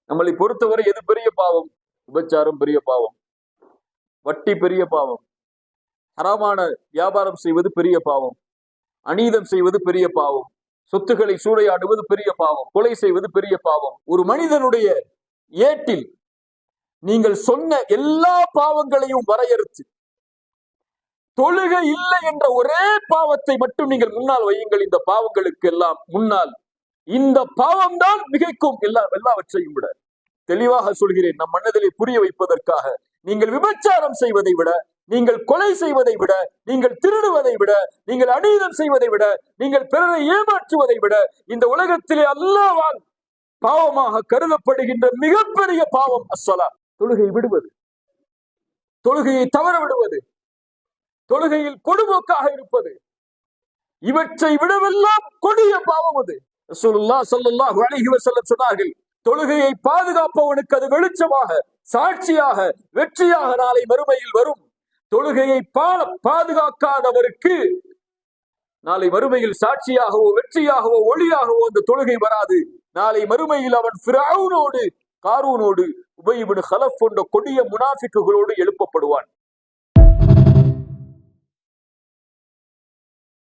நம்மளை பொறுத்தவரை எது பெரிய பாவம்? விபச்சாரம் பெரிய பாவம், வட்டி பெரிய பாவம், ஹராமான வியாபாரம் செய்வது பெரிய பாவம், அநீதம் செய்வது பெரிய பாவம், சொத்துக்களை சூறையாடுவது பெரிய பாவம், கொலை செய்வது பெரிய பாவம். ஒரு மனிதனுடைய ஏட்டில் நீங்கள் சொன்ன எல்லா பாவங்களையும் வரையறுத்து தொழுகை இல்லை என்ற ஒரே பாவத்தை மட்டும் நீங்கள் முன்னால் வையுங்கள். இந்த பாவங்களுக்கு எல்லாம் முன்னால் இந்த பாவம் தான் மிகைக்கும் எல்லாவற்றையும் விட. தெளிவாக சொல்கிறேன், நம் மனதிலே புரிய வைப்பதற்காக. நீங்கள் விபச்சாரம் செய்வதை விட, நீங்கள் கொலை செய்வதை விட, நீங்கள் திருடுவதை விட, நீங்கள் அநீதம் செய்வதை விட, நீங்கள் பிறரை ஏமாற்றுவதை விட, இந்த உலகத்திலே அல்லாஹ்வால் பாவமாக கருதப்படுகின்ற மிகப்பெரிய பாவம் அஸ்ஸலா, தொழுகை விடுவது, தொழுகையை தவற விடுவது, தொழுகையில் கொடுபோக்காக இருப்பது. இவற்றை விடவெல்லாம் கொடிய பாவம் அது. ரசூலுல்லாஹ் ஸல்லல்லாஹு அலைஹி வஸல்லம் சொன்னார்கள், தொழுகையை பாதுகாப்பவனுக்கு அது வெளிச்சமாக, சாட்சியாக, வெற்றியாக நாளை மறுமையில் வரும். தொழுகையை பாதுகாக்காதவருக்கு நாளை மறுமையில் சாட்சியாகவோ வெற்றியாகவோ ஒளியாகவோ அந்த தொழுகை வராது. நாளை மறுமையில் அவன் ஃபிரௌனோடு, காரூனோடு, உபய் இப்னு கலஃப் போன்ற கொடிய முனாஃபிக்குகளோடு எழுப்பப்படுவான்.